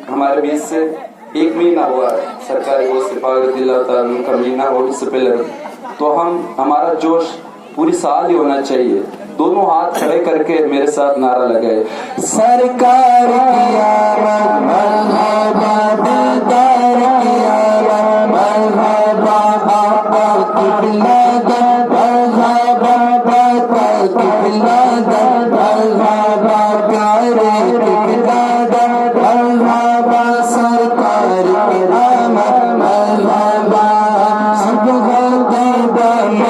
ہمارے بیچ سے 1 مہینہ ہوا سرکاری وہ سپاہی دلہ کا مہینہ اور اس سے پہلے تو ہمارا جوش پوری سال ہی ہونا چاہیے. دونوں ہاتھ کھڑے کر کے میرے ساتھ نعرہ لگائے سرکار کی آمد مرحبا دیدار کی آمد مرحبا آقا کی ولادت مرحبا باقا کی ولادت مرحبا پیارے کی ولادت مرحبا سرکار کی آمد مرحبا صبح دیدہ میں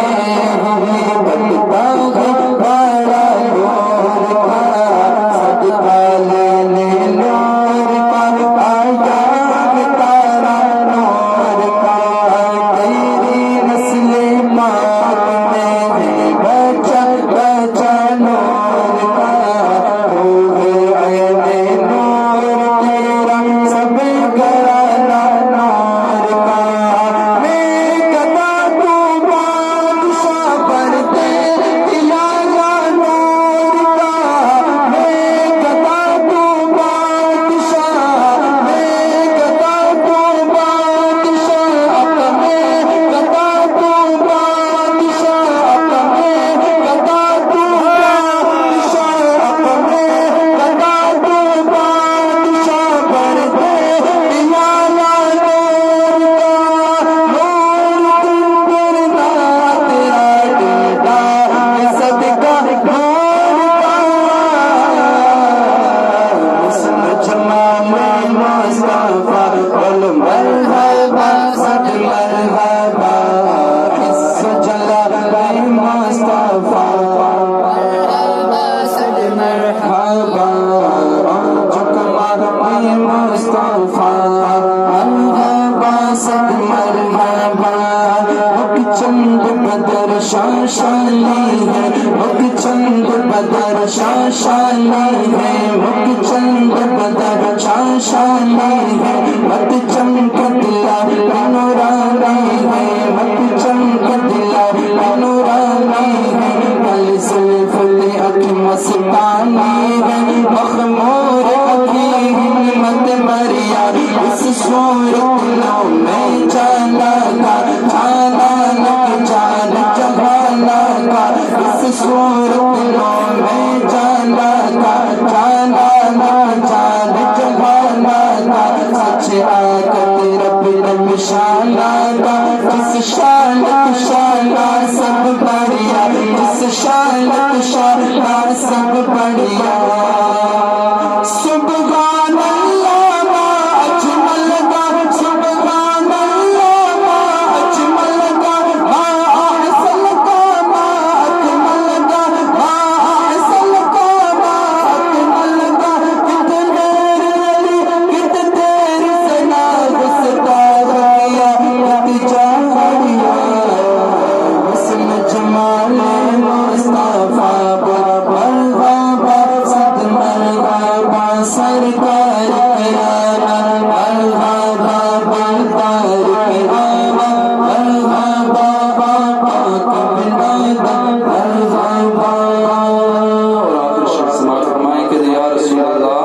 بتتا شاشانی ہے مکھ چند بدر شاشانی ہے مکھ چند بدر شاشانی ہے مت چمک دلا نورانی ہے مت چمک دلا نورانی ہے بل زلف اک مستانی ہے مخمور اکی ہمت مریا اس صورت نو میں چالا گا چالا لگ چال جہانا کا اس صورت نو میں چالا گا چالا لگ چال جہانا کا سچ آقت رب رب شانا کا جس شانا شانا سب بڑھیا جس شانا شانا سب بڑھیا سبحان اللہ ما اجمل کا سبحان اللہ ما اجمل کا ما احسن کا ما اکمل کا ما احسن کا ما اکمل کا کتنے علی کتنے سنا گستاخیا کت جاہیا حسن جمال مصطفیٰ مرحبا صد مرحبا سرکار کی آمد مرحبا بلدار کی آمد مرحبا آقا کی ولادت مرحبا. اور آخر شخص سماعت فرمائیں کہ یا رسول اللہ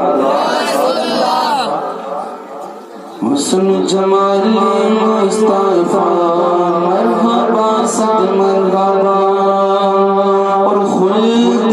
حسن جمال مصطفیٰ مرحبا صد مرحبا اور خلد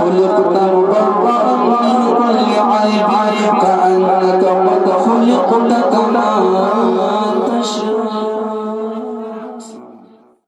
خلقت